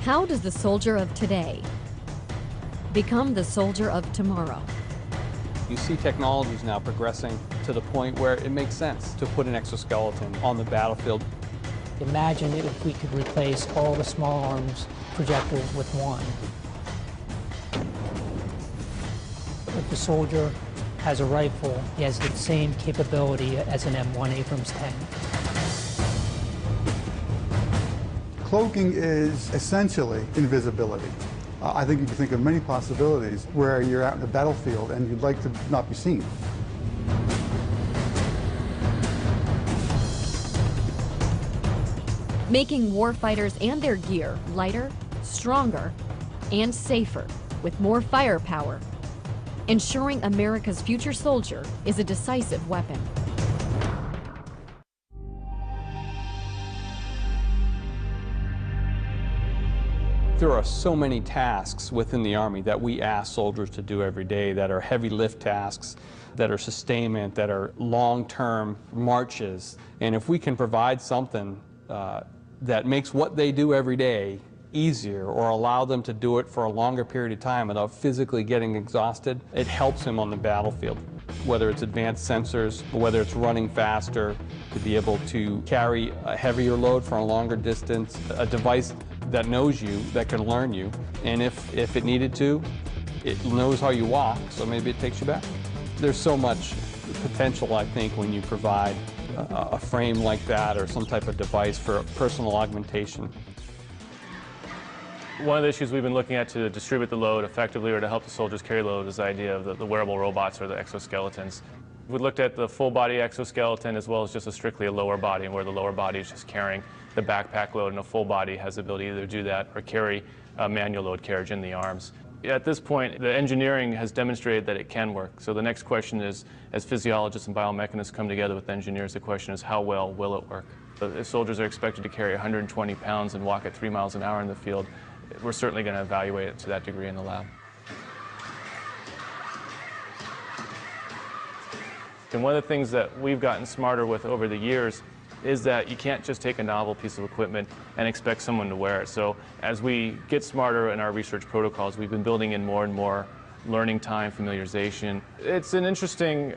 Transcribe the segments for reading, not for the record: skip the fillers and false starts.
How does the soldier of today become the soldier of tomorrow? You see technologies now progressing to the point where it makes sense to put an exoskeleton on the battlefield. Imagine if we could replace all the small arms projectors with one. If the soldier has a rifle, he has the same capability as an M1 Abrams tank. Cloaking is essentially invisibility. I think you can think of many possibilities where you're out in the battlefield and you'd like to not be seen. Making warfighters and their gear lighter, stronger, and safer with more firepower. Ensuring America's future soldier is a decisive weapon. There are so many tasks within the Army that we ask soldiers to do every day that are heavy lift tasks, that are sustainment, that are long-term marches. And if we can provide something that makes what they do every day easier or allow them to do it for a longer period of time without physically getting exhausted, it helps them on the battlefield. Whether it's advanced sensors, whether it's running faster, to be able to carry a heavier load for a longer distance, a device that knows you, that can learn you, and if it needed to, it knows how you walk, so maybe it takes you back. There's so much potential, I think, when you provide a frame like that or some type of device for personal augmentation. One of the issues we've been looking at to distribute the load effectively or to help the soldiers carry load is the idea of the wearable robots or the exoskeletons. We looked at the full body exoskeleton as well as just strictly a lower body, where the lower body is just carrying the backpack load, and a full body has the ability to either do that or carry a manual load carriage in the arms. At this point, the engineering has demonstrated that it can work. So the next question is, as physiologists and biomechanists come together with engineers, the question is, how well will it work? If soldiers are expected to carry 120 pounds and walk at 3 miles an hour in the field, we're certainly going to evaluate it to that degree in the lab. And one of the things that we've gotten smarter with over the years is that you can't just take a novel piece of equipment and expect someone to wear it. So as we get smarter in our research protocols, we've been building in more and more learning time, familiarization. It's an interesting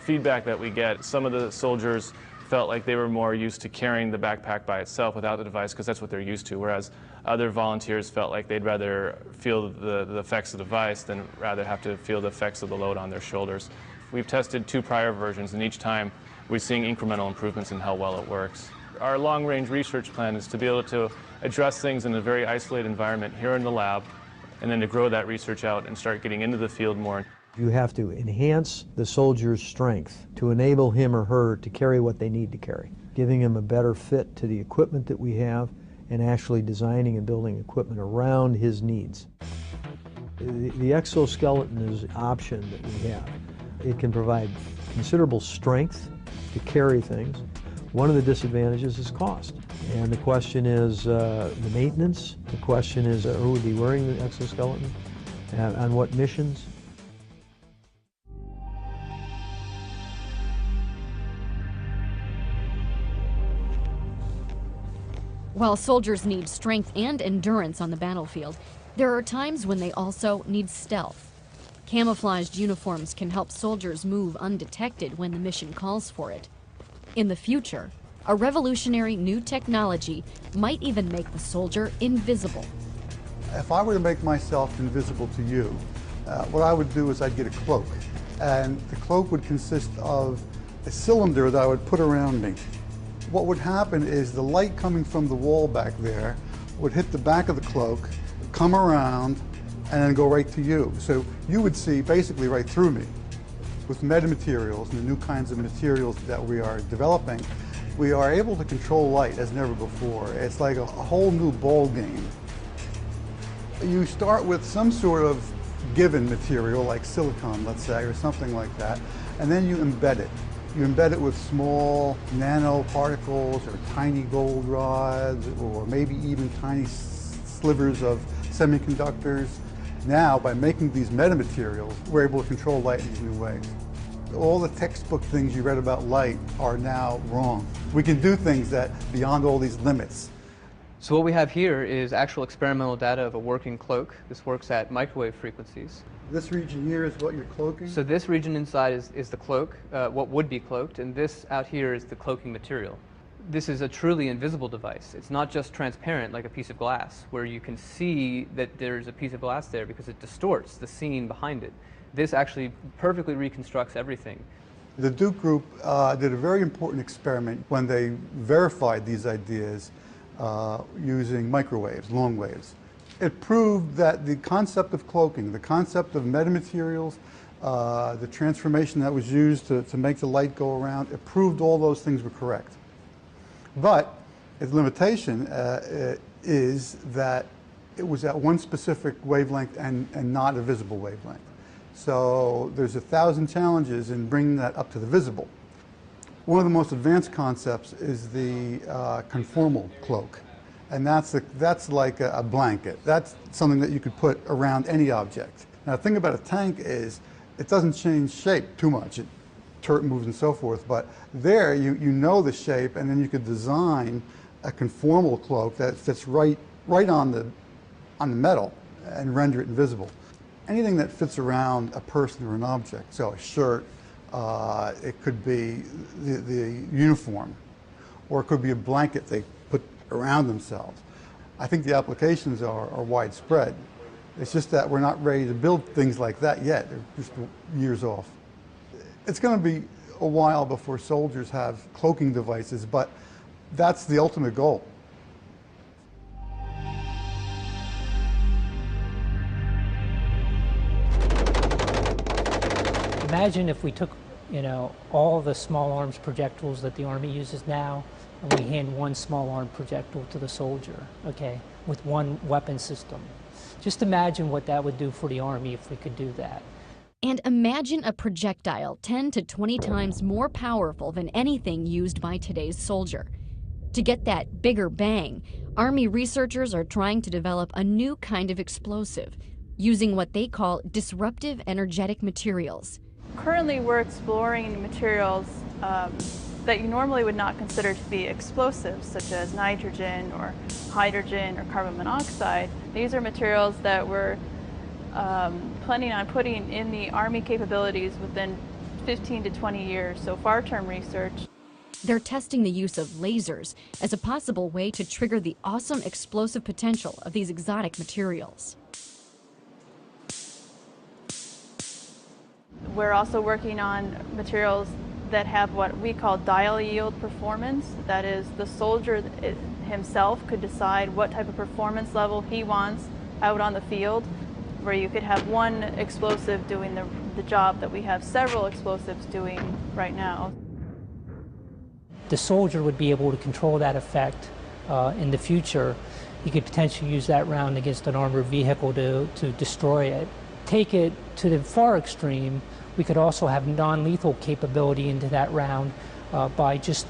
feedback that we get. Some of the soldiers felt like they were more used to carrying the backpack by itself without the device because that's what they're used to, whereas other volunteers felt like they'd rather feel the effects of the device than rather have to feel the effects of the load on their shoulders. We've tested 2 prior versions, and each time we're seeing incremental improvements in how well it works. Our long-range research plan is to be able to address things in a very isolated environment here in the lab, and then to grow that research out and start getting into the field more. You have to enhance the soldier's strength to enable him or her to carry what they need to carry, giving him a better fit to the equipment that we have and actually designing and building equipment around his needs. The exoskeleton is an option that we have. It can provide considerable strength to carry things. One of the disadvantages is cost. And the question is the maintenance. The question is who would be wearing the exoskeleton, on what missions. While soldiers need strength and endurance on the battlefield, there are times when they also need stealth. Camouflaged uniforms can help soldiers move undetected when the mission calls for it. In the future, a revolutionary new technology might even make the soldier invisible. If I were to make myself invisible to you, what I would do is I'd get a cloak. And the cloak would consist of a cylinder that I would put around me. What would happen is the light coming from the wall back there would hit the back of the cloak, come around, and then go right to you. So you would see basically right through me. With metamaterials and the new kinds of materials that we are developing, we are able to control light as never before. It's like a whole new ball game. You start with some sort of given material like silicon, let's say, or something like that, and then you embed it. You embed it with small nanoparticles or tiny gold rods or maybe even tiny slivers of semiconductors. Now, by making these metamaterials, we're able to control light in these new ways. All the textbook things you read about light are now wrong. We can do things that beyond all these limits. So what we have here is actual experimental data of a working cloak. This works at microwave frequencies. This region here is what you're cloaking? So this region inside is the cloak, what would be cloaked, and this out here is the cloaking material. This is a truly invisible device. It's not just transparent like a piece of glass, where you can see that there's a piece of glass there because it distorts the scene behind it. This actually perfectly reconstructs everything. The Duke group did a very important experiment when they verified these ideas using microwaves, long waves. It proved that the concept of cloaking, the concept of metamaterials, the transformation that was used to make the light go around, it proved all those things were correct. But its limitation is that it was at one specific wavelength and not a visible wavelength. So there's 1,000 challenges in bringing that up to the visible. One of the most advanced concepts is the conformal cloak. And that's like a blanket. That's something that you could put around any object. Now the thing about a tank is it doesn't change shape too much. It turret moves and so forth, but there you know the shape, and then you could design a conformal cloak that fits right on the metal and render it invisible. Anything that fits around a person or an object, so a shirt, it could be the uniform, or it could be a blanket they put around themselves. I think the applications are widespread. It's just that we're not ready to build things like that yet. They're just years off. It's going to be a while before soldiers have cloaking devices, but that's the ultimate goal. Imagine if we took, all the small arms projectiles that the Army uses now, and we hand one small arm projectile to the soldier, okay, with one weapon system. Just imagine what that would do for the Army if we could do that. And imagine a projectile 10 to 20 times more powerful than anything used by today's soldier. To get that bigger bang, Army researchers are trying to develop a new kind of explosive, using what they call disruptive energetic materials. Currently, we're exploring materials that you normally would not consider to be explosives, such as nitrogen or hydrogen or carbon monoxide. These are materials that we're planning on putting in the Army capabilities within 15 to 20 years, so far-term research. They're testing the use of lasers as a possible way to trigger the awesome explosive potential of these exotic materials. We're also working on materials that have what we call dial yield performance. That is, the soldier himself could decide what type of performance level he wants out on the field, where you could have one explosive doing the job that we have several explosives doing right now. The soldier would be able to control that effect in the future. He could potentially use that round against an armored vehicle to destroy it. Take it to the far extreme, we could also have non-lethal capability into that round by just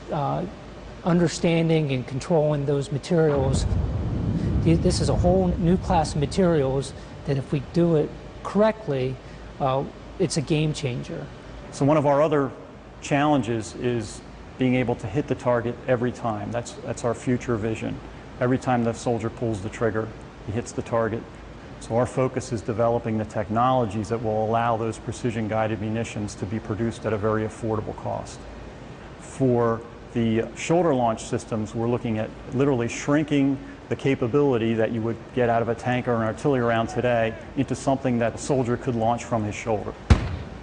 understanding and controlling those materials. This is a whole new class of materials that if we do it correctly, it's a game changer. So one of our other challenges is being able to hit the target every time. That's our future vision. Every time the soldier pulls the trigger, he hits the target. So our focus is developing the technologies that will allow those precision-guided munitions to be produced at a very affordable cost. For the shoulder launch systems, we're looking at literally shrinking the capability that you would get out of a tank or an artillery round today into something that a soldier could launch from his shoulder.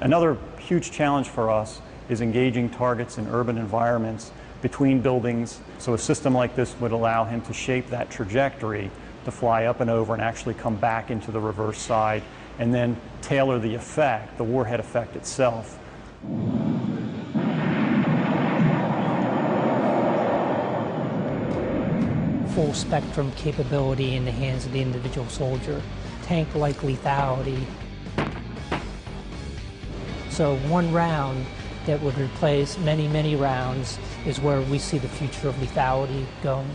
Another huge challenge for us is engaging targets in urban environments between buildings. So a system like this would allow him to shape that trajectory to fly up and over and actually come back into the reverse side, and then tailor the effect, the warhead effect itself. Full spectrum capability in the hands of the individual soldier. Tank-like lethality. So one round that would replace many, many rounds is where we see the future of lethality going.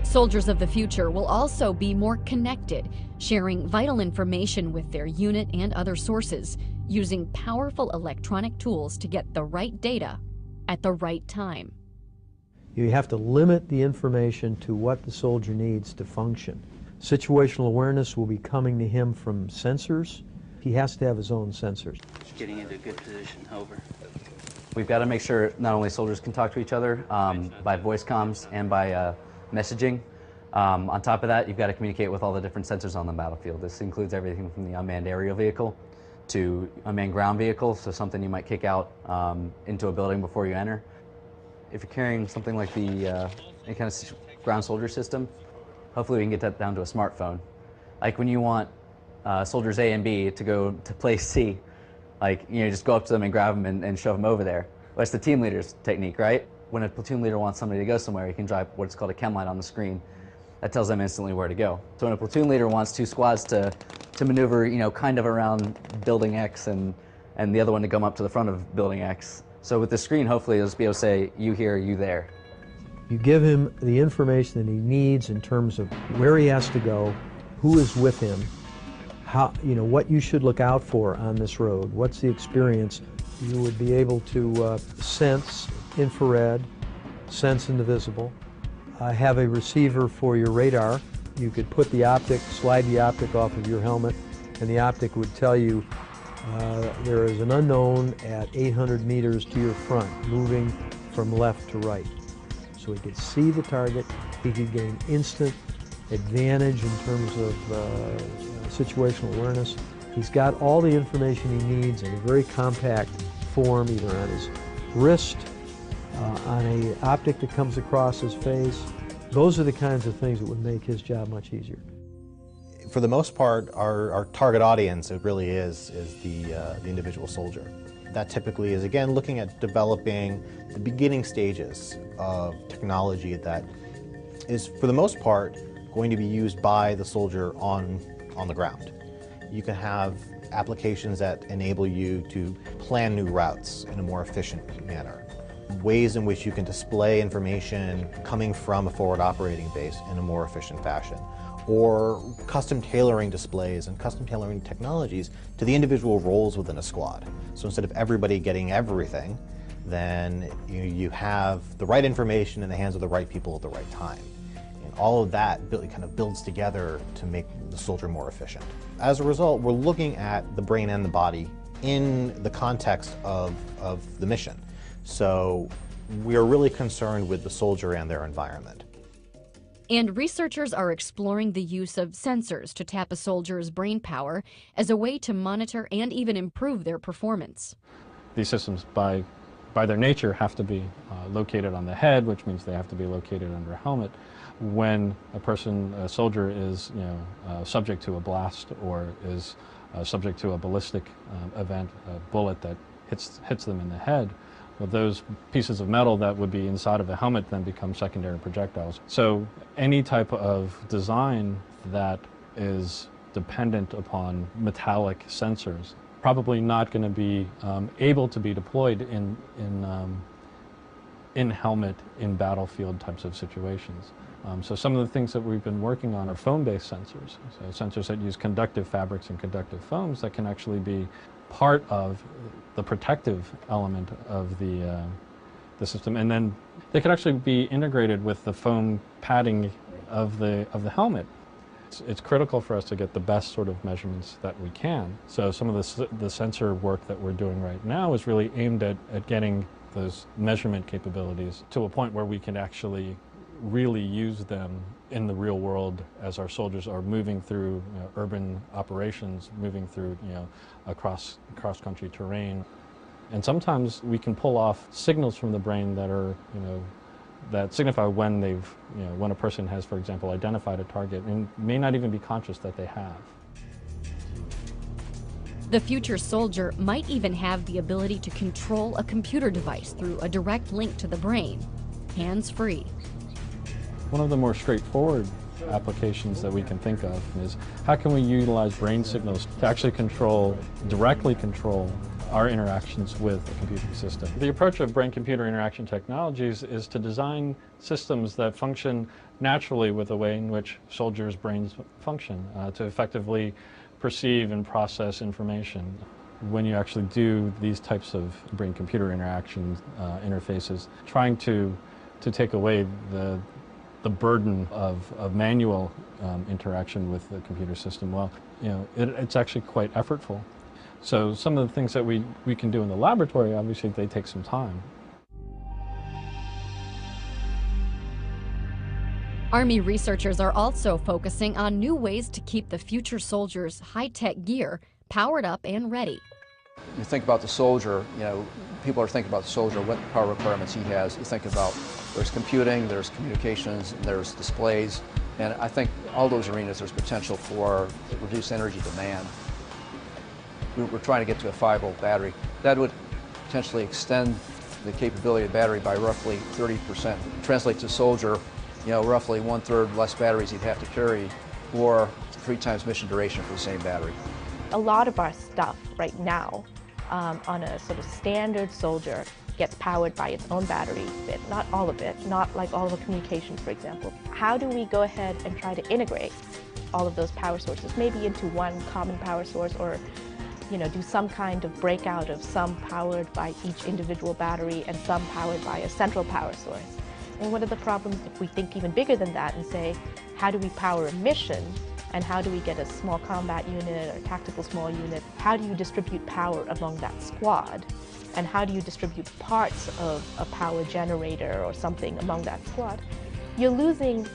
Soldiers of the future will also be more connected, sharing vital information with their unit and other sources, using powerful electronic tools to get the right data at the right time. You have to limit the information to what the soldier needs to function. Situational awareness will be coming to him from sensors. He has to have his own sensors. Just getting into a good position, over. We've got to make sure not only soldiers can talk to each other by voice comms and by messaging. On top of that, you've got to communicate with all the different sensors on the battlefield. This includes everything from the unmanned aerial vehicle to unmanned ground vehicle, so something you might kick out into a building before you enter. If you're carrying something like the any kind of ground soldier system, hopefully we can get that down to a smartphone. Like when you want soldiers A and B to go to place C, like, you know, just go up to them and grab them and shove them over there. Well, that's the team leader's technique, right? When a platoon leader wants somebody to go somewhere, he can drive what's called a chem light on the screen. That tells them instantly where to go. So when a platoon leader wants two squads to maneuver, you know, kind of around building X and the other one to come up to the front of building X. So with the screen, hopefully it'll just be able to say, you here, you there. You give him the information that he needs in terms of where he has to go, who is with him, how, you know, what you should look out for on this road, what's the experience. You would be able to sense infrared, sense invisible, have a receiver for your radar. You could put the optic, slide the optic off of your helmet, and the optic would tell you there is an unknown at 800 meters to your front, moving from left to right. So he could see the target, he could gain instant advantage in terms of situational awareness. He's got all the information he needs in a very compact form, either on his wrist, on an optic that comes across his face. Those are the kinds of things that would make his job much easier. For the most part, our target audience, it really is the individual soldier. That typically is, again, looking at developing the beginning stages of technology that is, for the most part, going to be used by the soldier on the ground. You can have applications that enable you to plan new routes in a more efficient manner. Ways in which you can display information coming from a forward operating base in a more efficient fashion. Or custom tailoring displays and custom tailoring technologies to the individual roles within a squad. So instead of everybody getting everything, then you have the right information in the hands of the right people at the right time. And all of that kind of builds together to make the soldier more efficient. As a result, we're looking at the brain and the body in the context of the mission. So we are really concerned with the soldier and their environment. And researchers are exploring the use of sensors to tap a soldier's brain power as a way to monitor and even improve their performance. These systems, by their nature, have to be located on the head, which means they have to be located under a helmet. When a soldier is subject to a blast or is subject to a ballistic event, a bullet that hits them in the head, well, those pieces of metal that would be inside of a helmet then become secondary projectiles. So any type of design that is dependent upon metallic sensors probably not going to be able to be deployed in helmet, in battlefield types of situations. So some of the things that we've been working on are foam-based sensors. So sensors that use conductive fabrics and conductive foams that can actually be part of the protective element of the system, and then they could actually be integrated with the foam padding of the helmet. It's critical for us to get the best sort of measurements that we can. So some of the sensor work that we're doing right now is really aimed at getting those measurement capabilities to a point where we can actually really use them in the real world as our soldiers are moving through urban operations, moving through cross-country terrain. And sometimes we can pull off signals from the brain that are that signify when when a person has, for example, identified a target and may not even be conscious that they have. The future soldier might even have the ability to control a computer device through a direct link to the brain, hands-free. One of the more straightforward applications that we can think of is how can we utilize brain signals to actually directly control our interactions with the computing system. The approach of brain-computer interaction technologies is to design systems that function naturally with the way in which soldiers' brains function, to effectively perceive and process information. when you actually do these types of brain-computer interaction interfaces, trying to take away the burden of manual interaction with the computer system, well, you know, it's actually quite effortful. So some of the things that we can do in the laboratory, obviously, they take some time. Army researchers are also focusing on new ways to keep the future soldiers' high-tech gear powered up and ready. You think about the soldier, you know, people are thinking about the soldier, what power requirements he has. You think about there's computing, there's communications, there's displays, and I think all those arenas there's potential for reduced energy demand. We're trying to get to a 5-volt battery. That would potentially extend the capability of the battery by roughly 30%. Translate to soldier, you know, roughly 1/3 less batteries he'd have to carry, or 3 times mission duration for the same battery. A lot of our stuff right now on a sort of standard soldier gets powered by its own battery, but not all of it, not like all of the communications, for example. How do we go ahead and try to integrate all of those power sources, maybe into one common power source, or you know, do some kind of breakout of some powered by each individual battery and some powered by a central power source? And what are the problems if we think even bigger than that and say, how do we power a mission? And how do we get a small combat unit or tactical small unit? How do you distribute power among that squad? And how do you distribute parts of a power generator or something among that squad? You're losing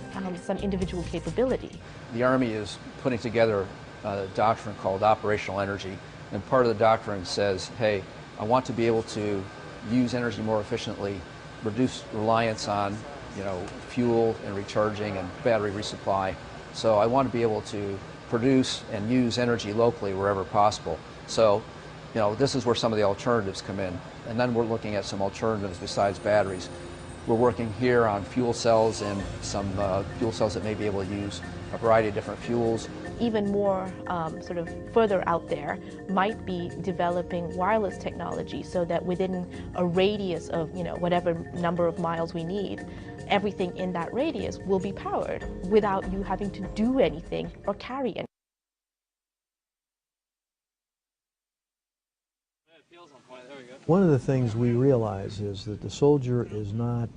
some individual capability. The Army is putting together a doctrine called operational energy. And part of the doctrine says, hey, I want to be able to use energy more efficiently, reduce reliance on, you know, fuel and recharging and battery resupply. So I want to be able to produce and use energy locally wherever possible. So, you know, this is where some of the alternatives come in. And then we're looking at some alternatives besides batteries. We're working here on fuel cells and some fuel cells that may be able to use a variety of different fuels. Even more sort of further out there might be developing wireless technology so that within a radius of, you know, whatever number of miles we need, everything in that radius will be powered without you having to do anything or carry anything. One of the things we realize is that the soldier is not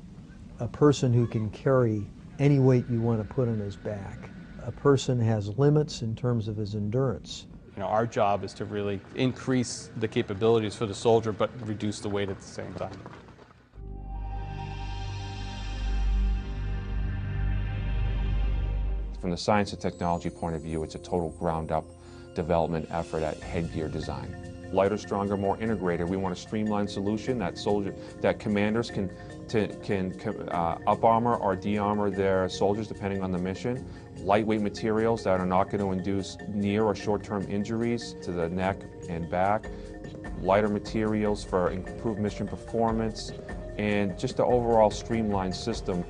a person who can carry any weight you want to put on his back. A person has limits in terms of his endurance. You know, our job is to really increase the capabilities for the soldier, but reduce the weight at the same time. From the science and technology point of view, it's a total ground-up development effort at headgear design. Lighter, stronger, more integrated. We want a streamlined solution that commanders can up armor or de-armor their soldiers depending on the mission. Lightweight materials that are not going to induce near or short-term injuries to the neck and back. Lighter materials for improved mission performance, and just the overall streamlined system.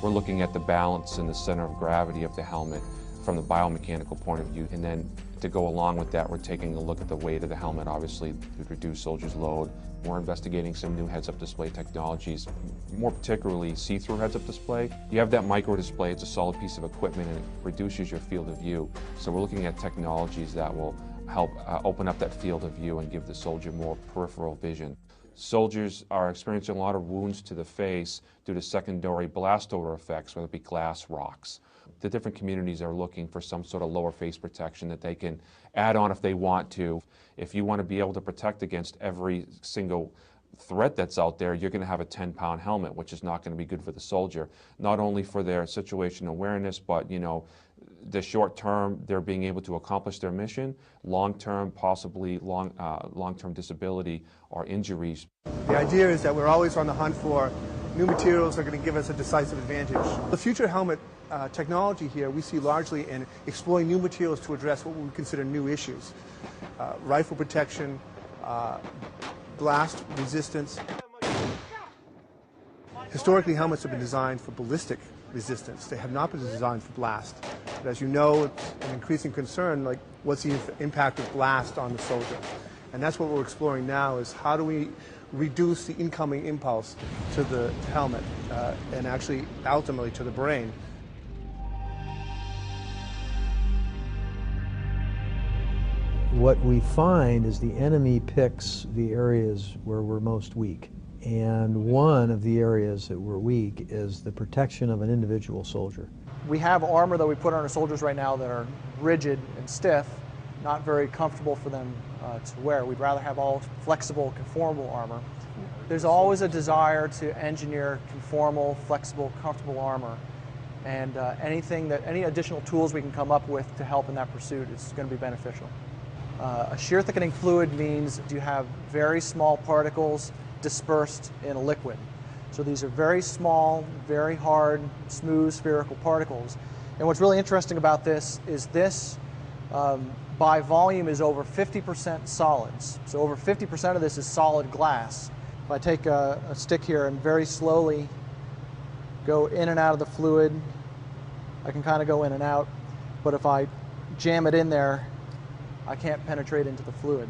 We're looking at the balance and the center of gravity of the helmet from the biomechanical point of view, and then to go along with that, we're taking a look at the weight of the helmet, obviously, to reduce soldiers' load. We're investigating some new heads-up display technologies, more particularly see-through heads-up display. You have that micro display, it's a solid piece of equipment, and it reduces your field of view. So we're looking at technologies that will help open up that field of view and give the soldier more peripheral vision. Soldiers are experiencing a lot of wounds to the face due to secondary blast odor effects, whether it be glass, rocks. The different communities are looking for some sort of lower face protection that they can add on if they want to. If you want to be able to protect against every single threat that's out there, you're going to have a 10-pound helmet, which is not going to be good for the soldier. Not only for their situational awareness, but, you know, the short term, they're being able to accomplish their mission. Long term, possibly long-term disability or injuries. The idea is that we're always on the hunt for new materials that are going to give us a decisive advantage. The future helmet technology here we see largely in exploring new materials to address what we consider new issues. Rifle protection, blast resistance. Historically, helmets have been designed for ballistic resistance. They have not been designed for blast. But as you know, it's an increasing concern, like what's the impact of blast on the soldier? And that's what we're exploring now, is how do we reduce the incoming impulse to the helmet and actually ultimately to the brain. What we find is the enemy picks the areas where we're most weak. And one of the areas that we're weak is the protection of an individual soldier. We have armor that we put on our soldiers right now that are rigid and stiff, not very comfortable for them to wear. We'd rather have all flexible, conformable armor. There's always a desire to engineer conformal, flexible, comfortable armor. And any additional tools we can come up with to help in that pursuit is going to be beneficial. A shear thickening fluid means you have very small particles dispersed in a liquid. So these are very small, very hard, smooth, spherical particles. And what's really interesting about this is this, by volume, is over 50% solids. So over 50% of this is solid glass. If I take a stick here and very slowly go in and out of the fluid, I can kind of go in and out. But if I jam it in there, I can't penetrate into the fluid.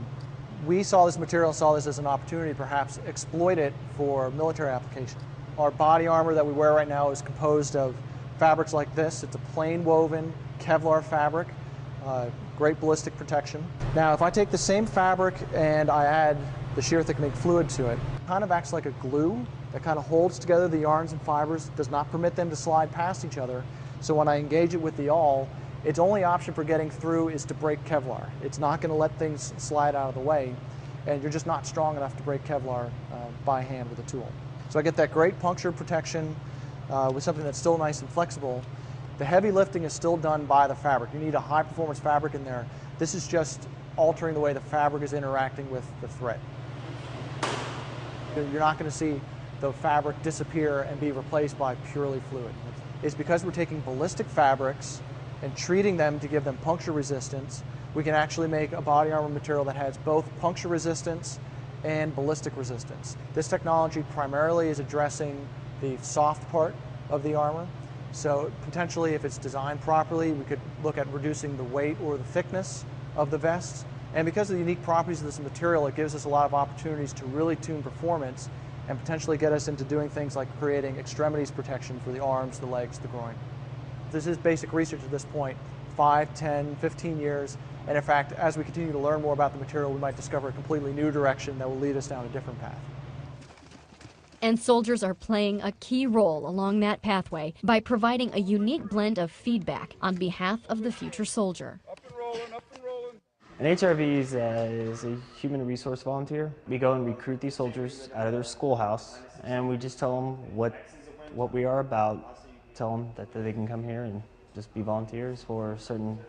We saw this material, saw this as an opportunity to perhaps exploit it for military application. Our body armor that we wear right now is composed of fabrics like this. It's a plain woven Kevlar fabric, great ballistic protection. Now if I take the same fabric and I add the shear thickening fluid to it, it kind of acts like a glue that kind of holds together the yarns and fibers, does not permit them to slide past each other. So when I engage it with the awl, its only option for getting through is to break Kevlar. It's not going to let things slide out of the way, and you're just not strong enough to break Kevlar by hand with a tool. So I get that great puncture protection with something that's still nice and flexible. The heavy lifting is still done by the fabric. You need a high performance fabric in there. This is just altering the way the fabric is interacting with the thread. You're not going to see the fabric disappear and be replaced by purely fluid. It's because we're taking ballistic fabrics and treating them to give them puncture resistance. We can actually make a body armor material that has both puncture resistance and ballistic resistance. This technology primarily is addressing the soft part of the armor. So potentially, if it's designed properly, we could look at reducing the weight or the thickness of the vest. And because of the unique properties of this material, it gives us a lot of opportunities to really tune performance and potentially get us into doing things like creating extremities protection for the arms, the legs, the groin. This is basic research at this point, 5, 10, 15 years. And in fact, as we continue to learn more about the material, we might discover a completely new direction that will lead us down a different path. And soldiers are playing a key role along that pathway by providing a unique blend of feedback on behalf of the future soldier. An HRV is a human resource volunteer. We go and recruit these soldiers out of their schoolhouse, and we just tell them what we are about, tell them that they can come here and just be volunteers for certain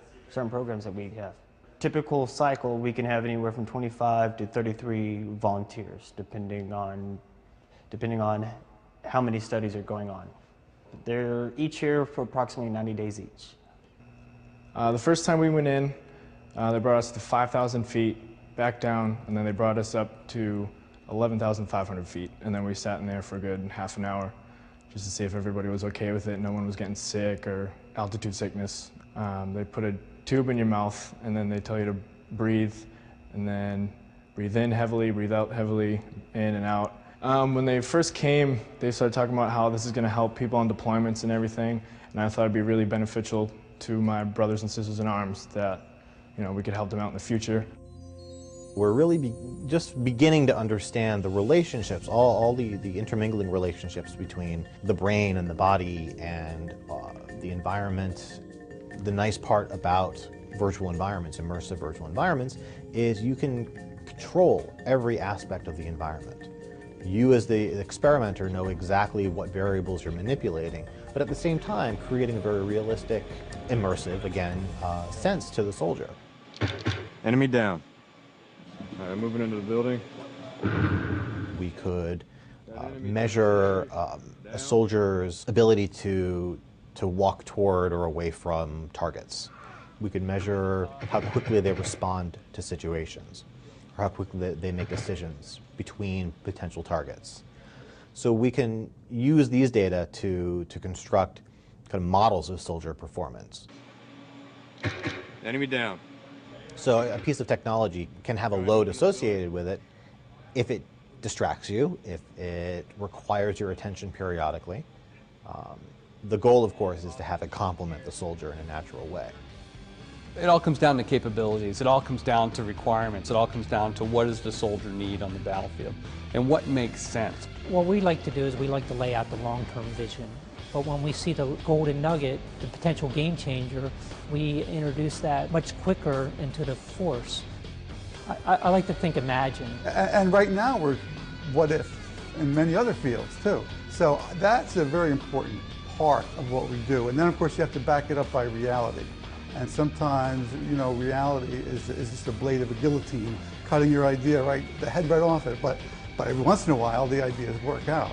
programs that we have. Typical cycle, we can have anywhere from 25 to 33 volunteers, depending on how many studies are going on. They're each here for approximately 90 days each. The first time we went in, they brought us to 5,000 feet, back down, and then they brought us up to 11,500 feet. And then we sat in there for a good half an hour just to see if everybody was okay with it, no one was getting sick or altitude sickness. They put a tube in your mouth, and then they tell you to breathe, and then breathe in heavily, breathe out heavily, in and out. When they first came, they started talking about how this is going to help people on deployments and everything, and I thought it'd be really beneficial to my brothers and sisters in arms that, you know, we could help them out in the future. We're really just beginning to understand the relationships, all the intermingling relationships between the brain and the body and the environment. The nice part about virtual environments, immersive virtual environments, is you can control every aspect of the environment. You as the experimenter know exactly what variables you're manipulating, but at the same time creating a very realistic, immersive, again, sense to the soldier. Enemy down. All right, moving into the building. We could measure a soldier's ability to walk toward or away from targets. We could measure how quickly they respond to situations, or how quickly they make decisions between potential targets. So we can use these data to construct kind of models of soldier performance. Enemy down. So a piece of technology can have a load associated with it if it distracts you, if it requires your attention periodically. The goal, of course, is to have it complement the soldier in a natural way. It all comes down to capabilities. It all comes down to requirements. It all comes down to what does the soldier need on the battlefield and what makes sense. What we like to do is we like to lay out the long-term vision. But when we see the golden nugget, the potential game changer, we introduce that much quicker into the force. I like to think imagine. And right now we're what if in many other fields too. So that's a very important part of what we do. And then of course you have to back it up by reality. And sometimes, you know, reality is just a blade of a guillotine, cutting your idea the head right off it. But every once in a while the ideas work out.